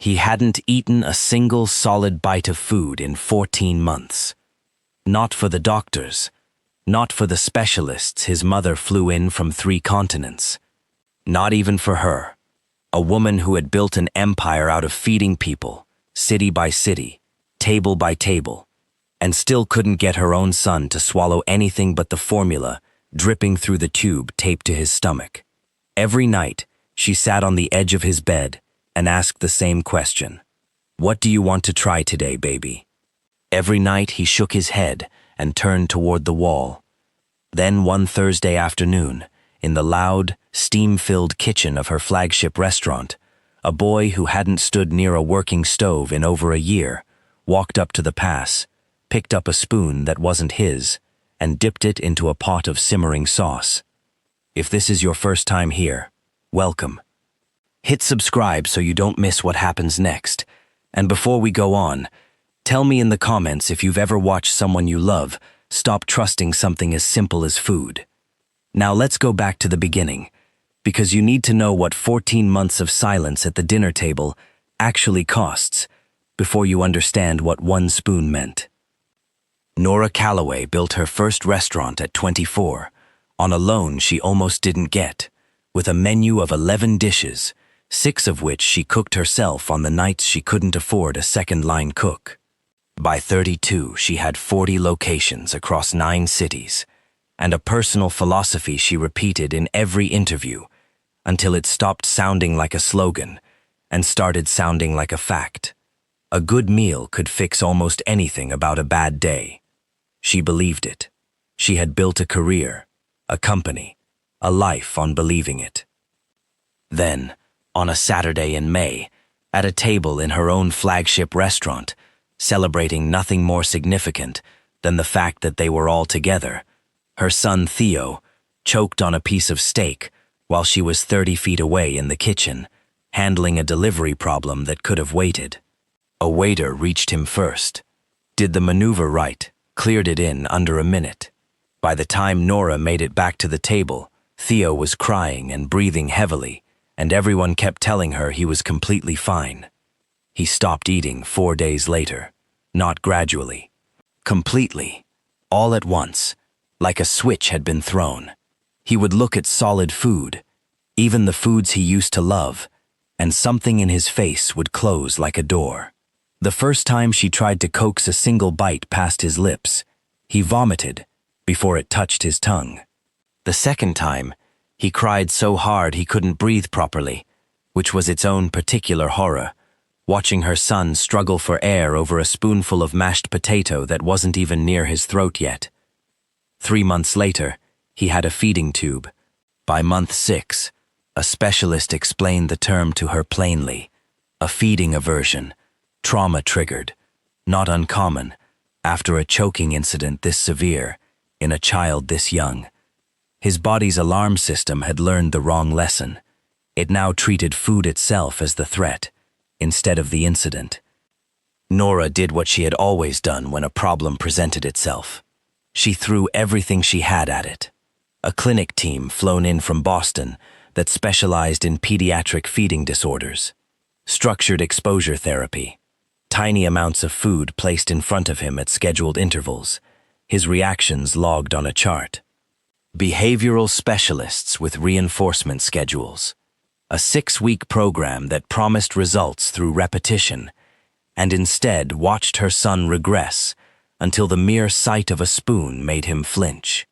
He hadn't eaten a single solid bite of food in 14 months. Not for the doctors, not for the specialists his mother flew in from 3 continents. Not even for her, a woman who had built an empire out of feeding people, city by city, table by table, and still couldn't get her own son to swallow anything but the formula dripping through the tube taped to his stomach. Every night, she sat on the edge of his bed and asked the same question. "What do you want to try today, baby?" Every night he shook his head and turned toward the wall. Then one Thursday afternoon, in the loud, steam-filled kitchen of her flagship restaurant, a boy who hadn't stood near a working stove in over a year walked up to the pass, picked up a spoon that wasn't his, and dipped it into a pot of simmering sauce. If this is your first time here, welcome. Hit subscribe so you don't miss what happens next. And before we go on, tell me in the comments if you've ever watched someone you love stop trusting something as simple as food. Now let's go back to the beginning, because you need to know what 14 months of silence at the dinner table actually costs before you understand what 1 spoon meant. Nora Calloway built her first restaurant at 24, on a loan she almost didn't get, with a menu of 11 dishes, 6 of which she cooked herself on the nights she couldn't afford a second-line cook. By 32, she had 40 locations across 9 cities, and a personal philosophy she repeated in every interview until it stopped sounding like a slogan and started sounding like a fact. A good meal could fix almost anything about a bad day. She believed it. She had built a career, a company, a life on believing it. Then, on a Saturday in May, at a table in her own flagship restaurant, celebrating nothing more significant than the fact that they were all together, her son Theo choked on a piece of steak while she was 30 feet away in the kitchen, handling a delivery problem that could have waited. A waiter reached him first, did the maneuver right, cleared it in under a minute. By the time Nora made it back to the table, Theo was crying and breathing heavily, and everyone kept telling her he was completely fine. He stopped eating 4 days later, not gradually. Completely, all at once, like a switch had been thrown. He would look at solid food, even the foods he used to love, and something in his face would close like a door. The first time she tried to coax a single bite past his lips, he vomited before it touched his tongue. The second time, he cried so hard he couldn't breathe properly, which was its own particular horror, watching her son struggle for air over a spoonful of mashed potato that wasn't even near his throat yet. 3 months later, he had a feeding tube. By month 6, a specialist explained the term to her plainly: a feeding aversion, trauma-triggered, not uncommon, after a choking incident this severe, in a child this young. His body's alarm system had learned the wrong lesson. It now treated food itself as the threat, instead of the incident. Nora did what she had always done when a problem presented itself. She threw everything she had at it. A clinic team flown in from Boston that specialized in pediatric feeding disorders. Structured exposure therapy. Tiny amounts of food placed in front of him at scheduled intervals, his reactions logged on a chart. Behavioral specialists with reinforcement schedules. A 6-week program that promised results through repetition, and instead watched her son regress until the mere sight of a spoon made him flinch.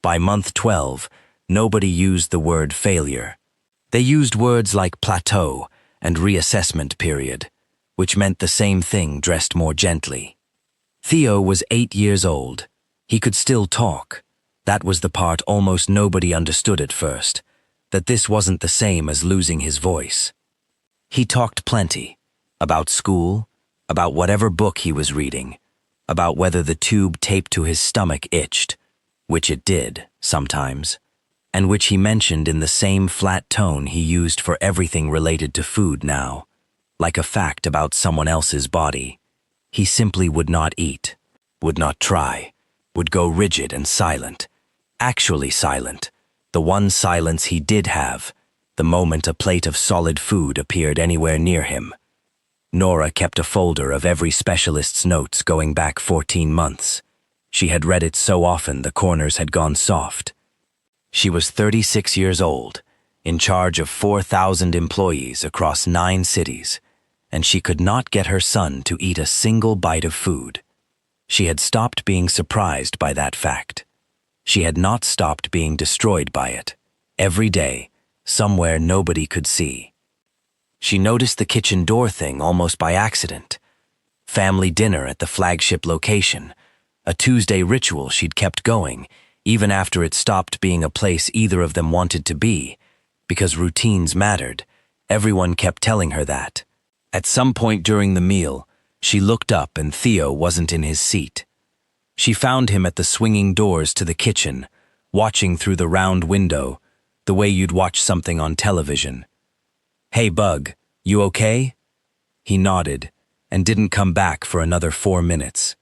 By month 12, nobody used the word failure. They used words like plateau and reassessment period, which meant the same thing dressed more gently. Theo was 8 years old. He could still talk. That was the part almost nobody understood at first, that this wasn't the same as losing his voice. He talked plenty, about school, about whatever book he was reading, about whether the tube taped to his stomach itched, which it did, sometimes, and which he mentioned in the same flat tone he used for everything related to food now, like a fact about someone else's body. He simply would not eat, would not try, would go rigid and silent, actually silent, the one silence he did have, the moment a plate of solid food appeared anywhere near him. Nora kept a folder of every specialist's notes going back 14 months. She had read it so often the corners had gone soft. She was 36 years old, in charge of 4,000 employees across 9 cities, and she could not get her son to eat a single bite of food. She had stopped being surprised by that fact. She had not stopped being destroyed by it. Every day, somewhere nobody could see. She noticed the kitchen door thing almost by accident. Family dinner at the flagship location, a Tuesday ritual she'd kept going, even after it stopped being a place either of them wanted to be, because routines mattered. Everyone kept telling her that. At some point during the meal, she looked up and Theo wasn't in his seat. She found him at the swinging doors to the kitchen, watching through the round window, the way you'd watch something on television. "Hey, Bug, you okay?" He nodded and didn't come back for another 4 minutes.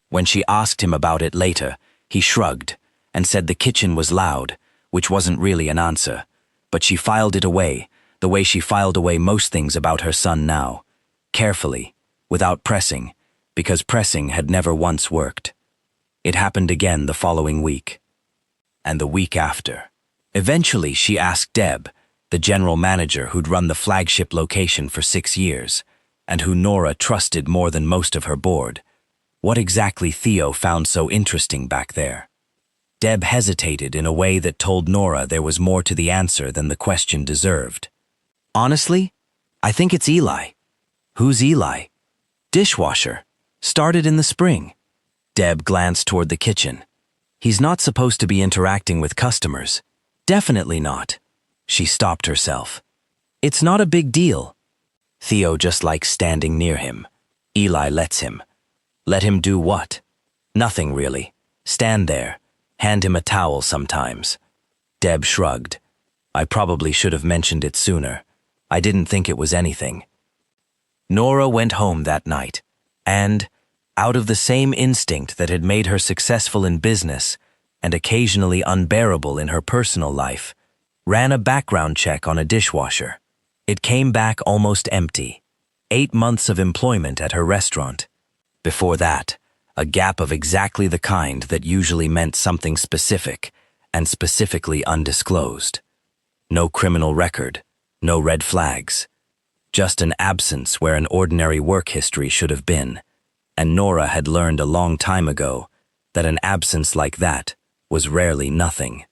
When she asked him about it later, he shrugged and said the kitchen was loud, which wasn't really an answer, but she filed it away, the way she filed away most things about her son now, carefully, without pressing, because pressing had never once worked. It happened again the following week, and the week after. Eventually, she asked Deb, the general manager who'd run the flagship location for 6 years, and who Nora trusted more than most of her board, what exactly Theo found so interesting back there. Deb hesitated in a way that told Nora there was more to the answer than the question deserved. "Honestly, I think it's Eli." "Who's Eli?" "Dishwasher. Started in the spring." Deb glanced toward the kitchen. "He's not supposed to be interacting with customers." "Definitely not." She stopped herself. "It's not a big deal." Theo just likes standing near him. Eli lets him. Let him do what? Nothing really. Stand there. Hand him a towel sometimes. Deb shrugged. "I probably should have mentioned it sooner. I didn't think it was anything." Nora went home that night, and, out of the same instinct that had made her successful in business and occasionally unbearable in her personal life, ran a background check on a dishwasher. It came back almost empty. 8 months of employment at her restaurant. Before that, a gap of exactly the kind that usually meant something specific and specifically undisclosed. No criminal record, no red flags. Just an absence where an ordinary work history should have been, and Nora had learned a long time ago that an absence like that was rarely nothing.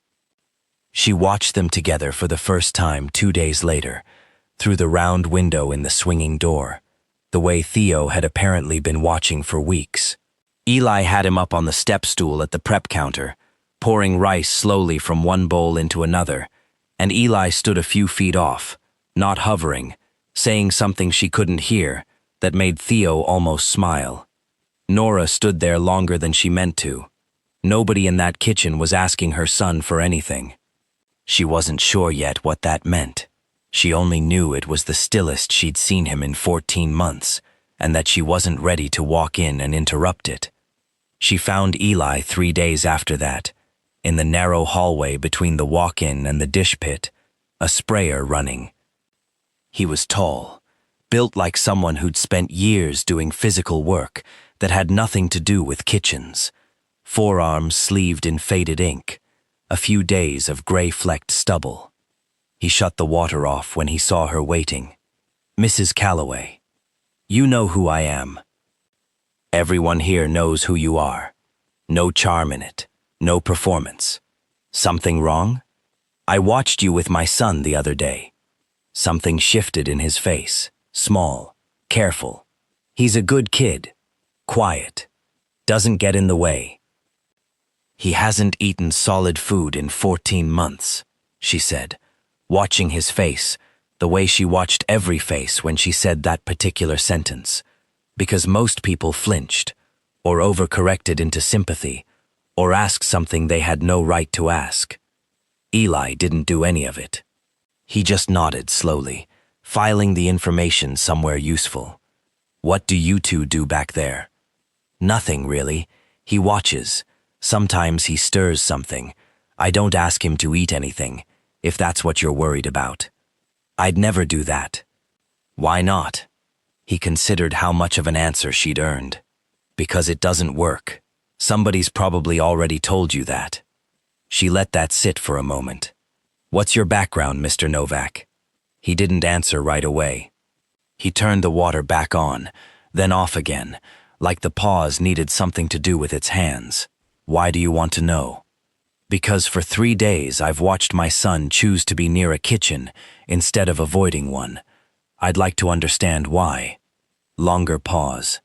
She watched them together for the first time 2 days later, through the round window in the swinging door, the way Theo had apparently been watching for weeks. Eli had him up on the step stool at the prep counter, pouring rice slowly from one bowl into another, and Eli stood a few feet off, not hovering, saying something she couldn't hear that made Theo almost smile. Nora stood there longer than she meant to. Nobody in that kitchen was asking her son for anything. She wasn't sure yet what that meant. She only knew it was the stillest she'd seen him in 14 months, and that she wasn't ready to walk in and interrupt it. She found Eli 3 days after that, in the narrow hallway between the walk-in and the dish pit, a sprayer running. He was tall, built like someone who'd spent years doing physical work that had nothing to do with kitchens, forearms sleeved in faded ink, a few days of gray-flecked stubble. He shut the water off when he saw her waiting. "Mrs. Calloway, you know who I am. Everyone here knows who you are. No charm in it, no performance. Something wrong? I watched you with my son the other day. Something shifted in his face, small, careful. He's a good kid, quiet, doesn't get in the way. He hasn't eaten solid food in 14 months, she said, watching his face, the way she watched every face when she said that particular sentence, because most people flinched, or overcorrected into sympathy, or asked something they had no right to ask. Eli didn't do any of it. He just nodded slowly, filing the information somewhere useful. "What do you two do back there?" "Nothing, really. He watches. Sometimes he stirs something. I don't ask him to eat anything, if that's what you're worried about." "I'd never do that." "Why not?" He considered how much of an answer she'd earned. Because it doesn't work. Somebody's probably already told you that. She let that sit for a moment. What's your background, Mr. Novak? He didn't answer right away. He turned the water back on, then off again, like the pause needed something to do with its hands. Why do you want to know? Because for 3 days I've watched my son choose to be near a kitchen instead of avoiding one. I'd like to understand why. Longer pause.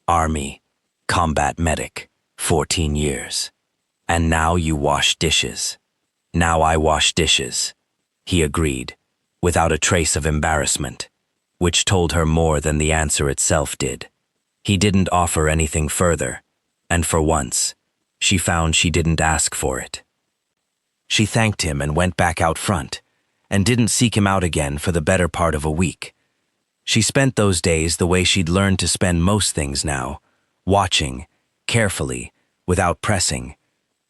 Army, combat medic, 14 years. And now you wash dishes. Now I wash dishes. He agreed, without a trace of embarrassment, which told her more than the answer itself did. He didn't offer anything further, and for once, she found she didn't ask for it. She thanked him and went back out front, and didn't seek him out again for the better part of a week. She spent those days the way she'd learned to spend most things now, watching, carefully, without pressing.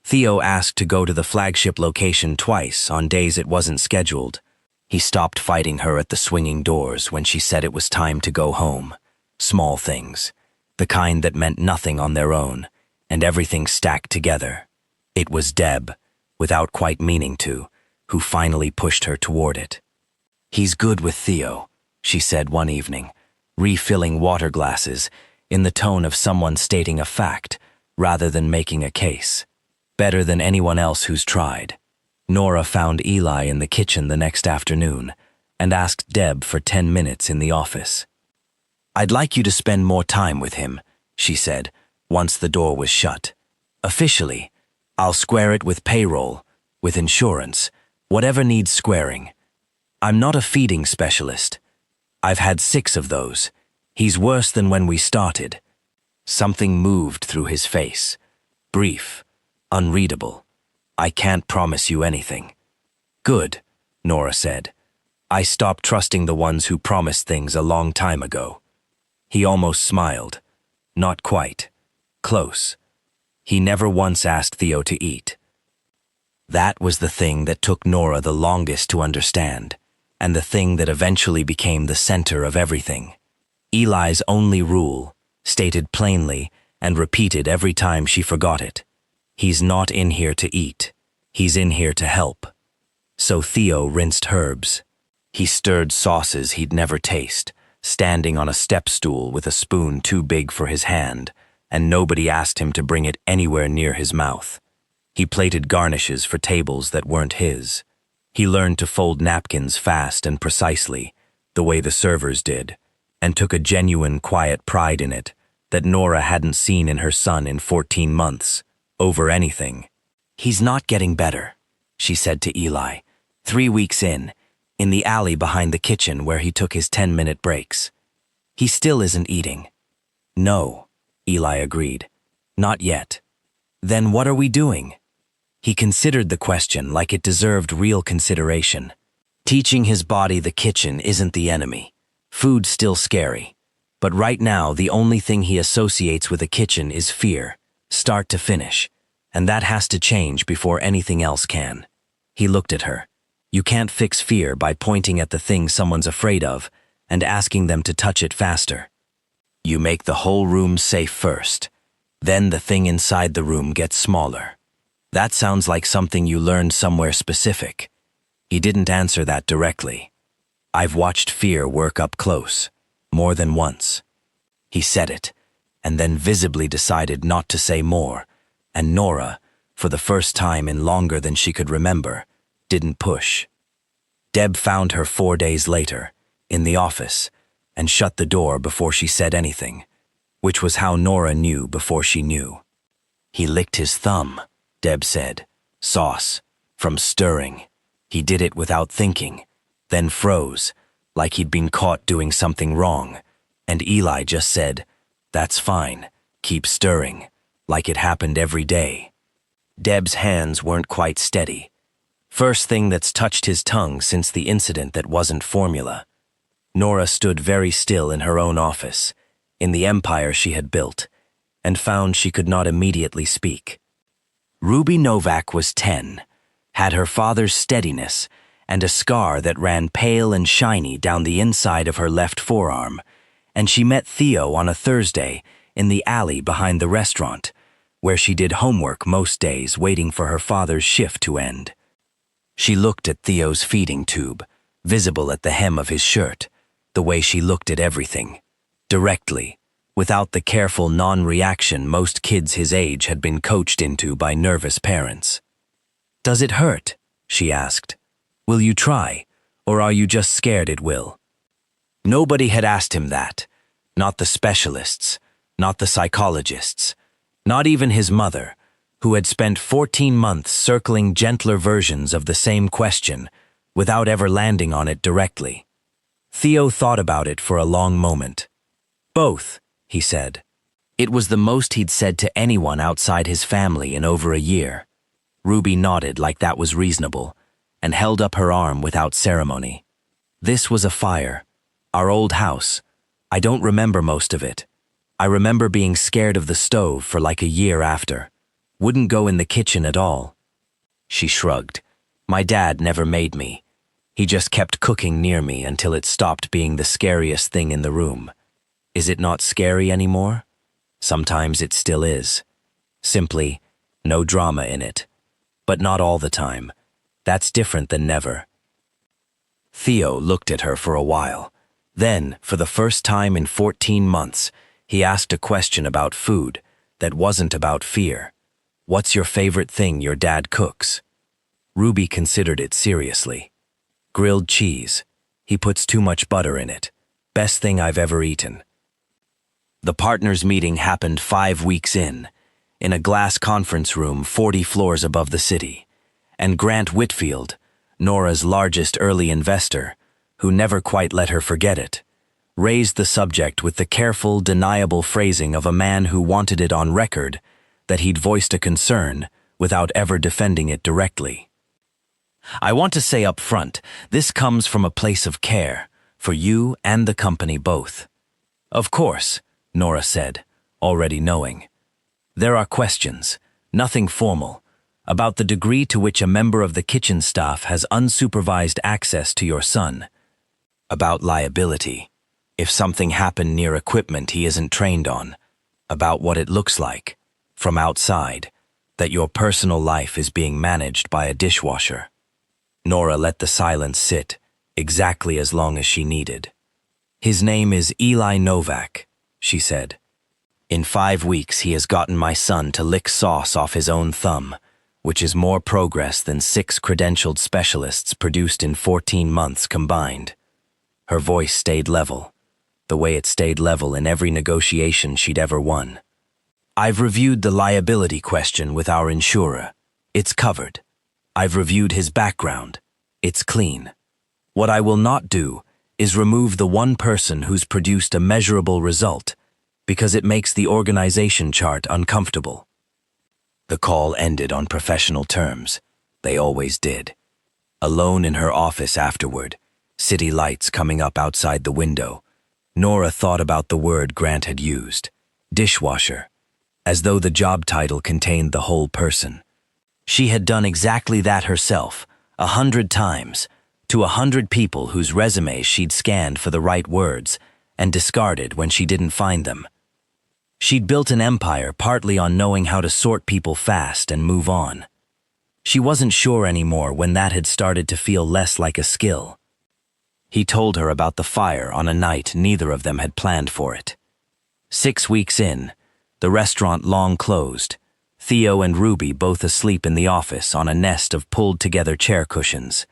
Theo asked to go to the flagship location twice on days it wasn't scheduled. He stopped fighting her at the swinging doors when she said it was time to go home. Small things, the kind that meant nothing on their own, and everything stacked together. It was Deb, without quite meaning to, who finally pushed her toward it. He's good with Theo, she said one evening, refilling water glasses in the tone of someone stating a fact rather than making a case. Better than anyone else who's tried. Nora found Eli in the kitchen the next afternoon and asked Deb for 10 minutes in the office. I'd like you to spend more time with him, she said, once the door was shut. Officially, I'll square it with payroll, with insurance, whatever needs squaring. I'm not a feeding specialist. I've had 6 of those. He's worse than when we started. Something moved through his face. Brief, unreadable. I can't promise you anything. Good, Nora said. I stopped trusting the ones who promised things a long time ago. He almost smiled. Not quite. Close. He never once asked Theo to eat. That was the thing that took Nora the longest to understand, and the thing that eventually became the center of everything. Eli's only rule, stated plainly and repeated every time she forgot it. He's not in here to eat. He's in here to help. So Theo rinsed herbs. He stirred sauces he'd never taste, standing on a step stool with a spoon too big for his hand, and nobody asked him to bring it anywhere near his mouth. He plated garnishes for tables that weren't his. He learned to fold napkins fast and precisely, the way the servers did, and took a genuine, quiet pride in it that Nora hadn't seen in her son in 14 months, over anything. He's not getting better, she said to Eli, 3 weeks in the alley behind the kitchen where he took his 10-minute breaks. He still isn't eating. No, Eli agreed. Not yet. Then what are we doing? He considered the question like it deserved real consideration. Teaching his body the kitchen isn't the enemy. Food's still scary. But right now, the only thing he associates with a kitchen is fear, start to finish. And that has to change before anything else can. He looked at her. You can't fix fear by pointing at the thing someone's afraid of and asking them to touch it faster. You make the whole room safe first. Then the thing inside the room gets smaller. That sounds like something you learned somewhere specific. He didn't answer that directly. I've watched fear work up close, more than once. He said it, and then visibly decided not to say more, and Nora, for the first time in longer than she could remember, didn't push. Deb found her 4 days later, in the office, and shut the door before she said anything, which was how Nora knew before she knew. He licked his thumb, Deb said. Sauce, from stirring. He did it without thinking, then froze, like he'd been caught doing something wrong, and Eli just said, That's fine, keep stirring, like it happened every day. Deb's hands weren't quite steady. First thing that's touched his tongue since the incident that wasn't formula. Nora stood very still in her own office, in the empire she had built, and found she could not immediately speak. Ruby Novak was 10, had her father's steadiness, and a scar that ran pale and shiny down the inside of her left forearm, and she met Theo on a Thursday in the alley behind the restaurant, where she did homework most days waiting for her father's shift to end. She looked at Theo's feeding tube, visible at the hem of his shirt, the way she looked at everything, directly, without the careful non-reaction most kids his age had been coached into by nervous parents. "Does it hurt?" she asked. "Will you try, or are you just scared it will?" Nobody had asked him that, not the specialists, not the psychologists, not even his mother, who had spent 14 months circling gentler versions of the same question without ever landing on it directly. Theo thought about it for a long moment. "Both," he said. It was the most he'd said to anyone outside his family in over a year. Ruby nodded like that was reasonable and held up her arm without ceremony. "This was a fire. Our old house. I don't remember most of it. I remember being scared of the stove for like a year after. Wouldn't go in the kitchen at all." She shrugged. "My dad never made me. He just kept cooking near me until it stopped being the scariest thing in the room. Is it not scary anymore? Sometimes it still is. Simply, no drama in it. But not all the time. That's different than never." Theo looked at her for a while. Then, for the first time in 14 months, he asked a question about food that wasn't about fear. "What's your favorite thing your dad cooks?" Ruby considered it seriously. "Grilled cheese. He puts too much butter in it. Best thing I've ever eaten." The partners' meeting happened 5 weeks in a glass conference room 40 floors above the city, and Grant Whitfield, Nora's largest early investor, who never quite let her forget it, raised the subject with the careful, deniable phrasing of a man who wanted it on record that he'd voiced a concern without ever defending it directly. "I want to say up front, this comes from a place of care, for you and the company both." "Of course," Nora said, already knowing. "There are questions, nothing formal, about the degree to which a member of the kitchen staff has unsupervised access to your son. About liability, if something happened near equipment he isn't trained on. About what it looks like, from outside, that your personal life is being managed by a dishwasher." Nora let the silence sit, exactly as long as she needed. "His name is Eli Novak," she said. "In 5 weeks he has gotten my son to lick sauce off his own thumb, which is more progress than 6 credentialed specialists produced in 14 months combined." Her voice stayed level, the way it stayed level in every negotiation she'd ever won. "I've reviewed the liability question with our insurer. It's covered. I've reviewed his background. It's clean. What I will not do is remove the one person who's produced a measurable result, because it makes the organization chart uncomfortable." The call ended on professional terms. They always did. Alone in her office afterward, city lights coming up outside the window, Nora thought about the word Grant had used, dishwasher, as though the job title contained the whole person. She had done exactly that herself, 100 times, to 100 people whose resumes she'd scanned for the right words and discarded when she didn't find them. She'd built an empire partly on knowing how to sort people fast and move on. She wasn't sure anymore when that had started to feel less like a skill. He told her about the fire on a night neither of them had planned for it. 6 weeks in, the restaurant long closed, Theo and Ruby both asleep in the office on a nest of pulled-together chair cushions,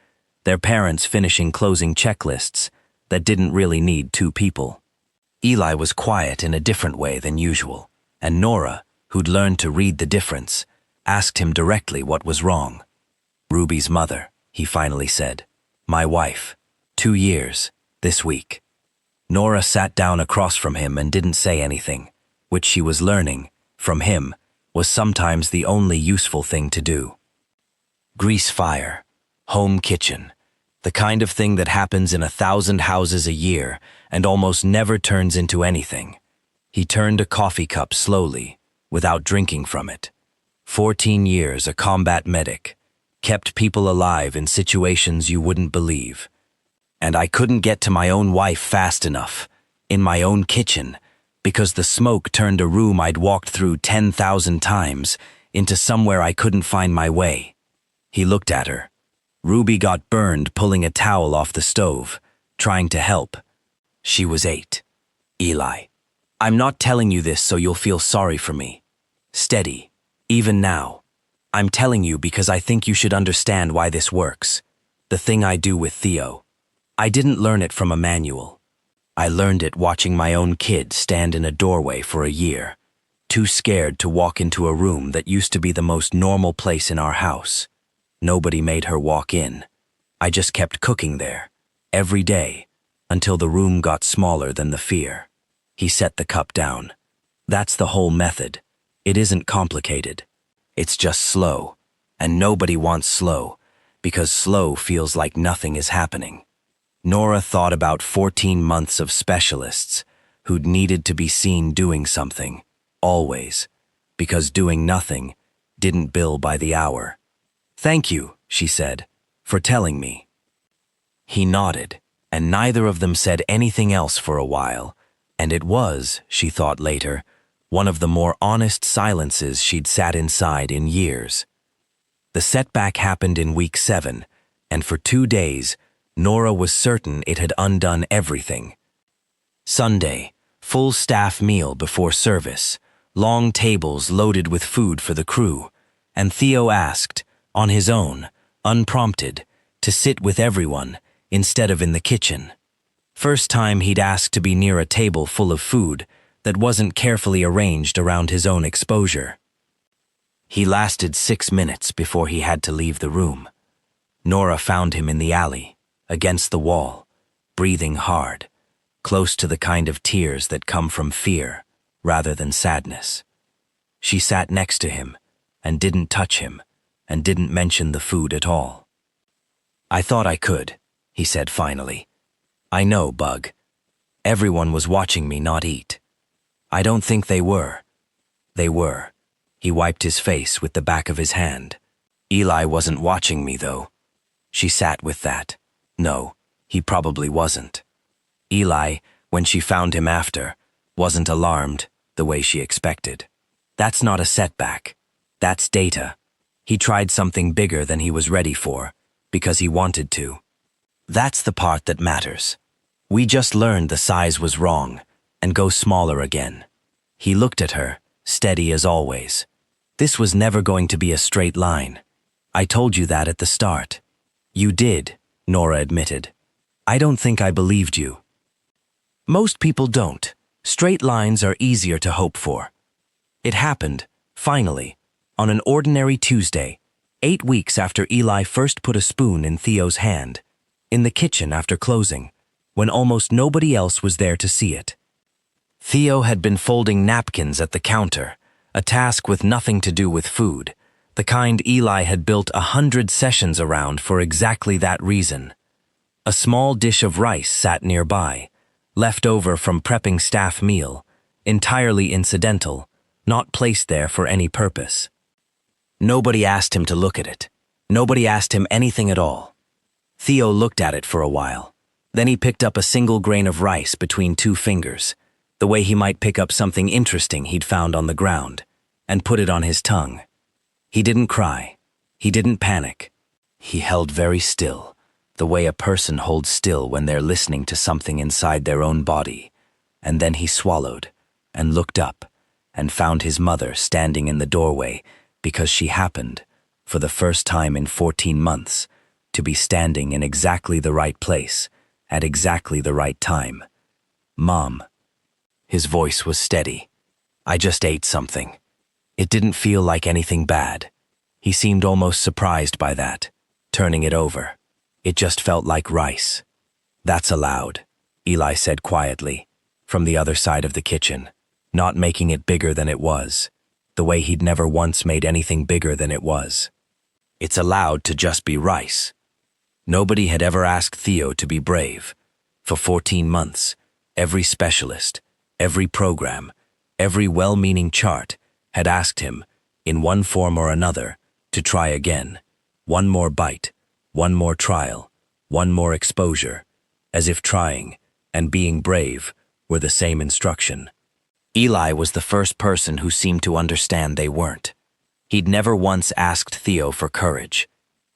their parents finishing closing checklists that didn't really need 2 people. Eli was quiet in a different way than usual, and Nora, who'd learned to read the difference, asked him directly what was wrong. "Ruby's mother," he finally said. "My wife. 2 years, this week." Nora sat down across from him and didn't say anything, which she was learning, from him, was sometimes the only useful thing to do. Grease fire, home kitchen, the kind of thing that happens in 1,000 houses a year and almost never turns into anything. He turned a coffee cup slowly, without drinking from it. 14 years a combat medic, kept people alive in situations you wouldn't believe. "And I couldn't get to my own wife fast enough," in my own kitchen, because the smoke turned a room I'd walked through 10,000 times into somewhere I couldn't find my way. He looked at her. Ruby got burned pulling a towel off the stove, trying to help. She was 8. Eli, I'm not telling you this so you'll feel sorry for me. Steady, even now. I'm telling you because I think you should understand why this works. The thing I do with Theo. I didn't learn it from a manual. I learned it watching my own kid stand in a doorway for a year, too scared to walk into a room that used to be the most normal place in our house. Nobody made her walk in. I just kept cooking there, every day, until the room got smaller than the fear. He set the cup down. That's the whole method. It isn't complicated. It's just slow, and nobody wants slow, because slow feels like nothing is happening. Nora thought about 14 months of specialists who'd needed to be seen doing something, always, because doing nothing didn't bill by the hour. Thank you, she said, for telling me. He nodded, and neither of them said anything else for a while, and it was, she thought later, one of the more honest silences she'd sat inside in years. The setback happened in week 7, and for 2 days, Nora was certain it had undone everything. Sunday, full staff meal before service, long tables loaded with food for the crew, and Theo asked, on his own, unprompted, to sit with everyone instead of in the kitchen. First time he'd asked to be near a table full of food that wasn't carefully arranged around his own exposure. He lasted 6 minutes before he had to leave the room. Nora found him in the alley, against the wall, breathing hard, close to the kind of tears that come from fear rather than sadness. She sat next to him and didn't touch him and didn't mention the food at all. I thought I could, he said finally. I know, Bug. Everyone was watching me not eat. I don't think they were. They were. He wiped his face with the back of his hand. Eli wasn't watching me, though. She sat with that. No, he probably wasn't. Eli, when she found him after, wasn't alarmed the way she expected. That's not a setback. That's data. He tried something bigger than he was ready for, because he wanted to. That's the part that matters. We just learned the size was wrong, and go smaller again. He looked at her, steady as always. This was never going to be a straight line. I told you that at the start. You did, Nora admitted. I don't think I believed you. Most people don't. Straight lines are easier to hope for. It happened, finally, on an ordinary Tuesday, 8 weeks after Eli first put a spoon in Theo's hand, in the kitchen after closing, when almost nobody else was there to see it. Theo had been folding napkins at the counter, a task with nothing to do with food, the kind Eli had built 100 sessions around for exactly that reason. A small dish of rice sat nearby, left over from prepping staff meal, entirely incidental, not placed there for any purpose. Nobody asked him to look at it. Nobody asked him anything at all. Theo looked at it for a while. Then he picked up a single grain of rice between 2 fingers, the way he might pick up something interesting he'd found on the ground, and put it on his tongue. He didn't cry. He didn't panic. He held very still, the way a person holds still when they're listening to something inside their own body, and then he swallowed, and looked up, and found his mother standing in the doorway because she happened, for the first time in 14 months, to be standing in exactly the right place, at exactly the right time. Mom. His voice was steady. I just ate something. It didn't feel like anything bad. He seemed almost surprised by that, turning it over. It just felt like rice. That's allowed, Eli said quietly, from the other side of the kitchen, not making it bigger than it was, the way he'd never once made anything bigger than it was. It's allowed to just be rice. Nobody had ever asked Theo to be brave. For 14 months, every specialist, every program, every well-meaning chart had asked him, in one form or another, to try again. One more bite, one more trial, one more exposure, as if trying and being brave were the same instruction. Eli was the first person who seemed to understand they weren't. He'd never once asked Theo for courage.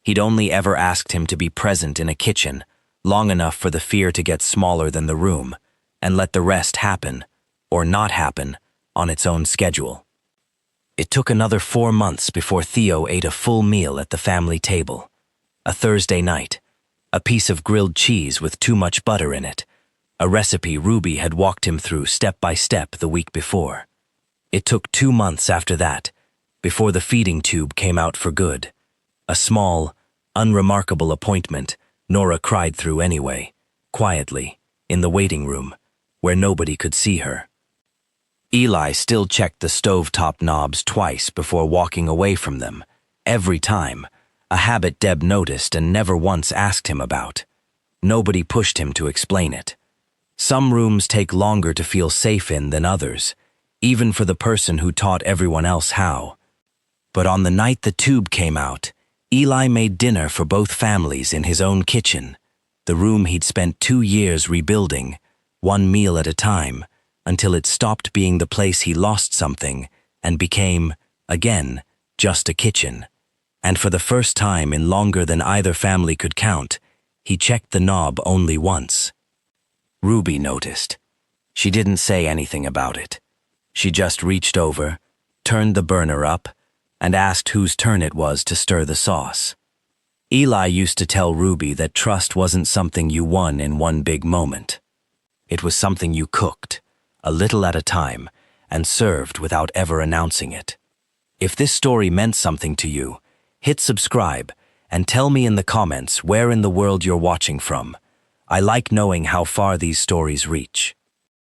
He'd only ever asked him to be present in a kitchen, long enough for the fear to get smaller than the room, and let the rest happen, or not happen, on its own schedule. It took another 4 months before Theo ate a full meal at the family table. A Thursday night, a piece of grilled cheese with too much butter in it, a recipe Ruby had walked him through step by step the week before. It took 2 months after that, before the feeding tube came out for good. A small, unremarkable appointment Nora cried through anyway, quietly, in the waiting room, where nobody could see her. Eli still checked the stovetop knobs twice before walking away from them, every time, a habit Deb noticed and never once asked him about. Nobody pushed him to explain it. Some rooms take longer to feel safe in than others, even for the person who taught everyone else how. But on the night the tube came out, Eli made dinner for both families in his own kitchen, the room he'd spent 2 years rebuilding, one meal at a time, until it stopped being the place he lost something and became, again, just a kitchen. And for the first time in longer than either family could count, he checked the knob only once. Ruby noticed. She didn't say anything about it. She just reached over, turned the burner up, and asked whose turn it was to stir the sauce. Eli used to tell Ruby that trust wasn't something you won in one big moment. It was something you cooked, a little at a time, and served without ever announcing it. If this story meant something to you, hit subscribe and tell me in the comments where in the world you're watching from. I like knowing how far these stories reach.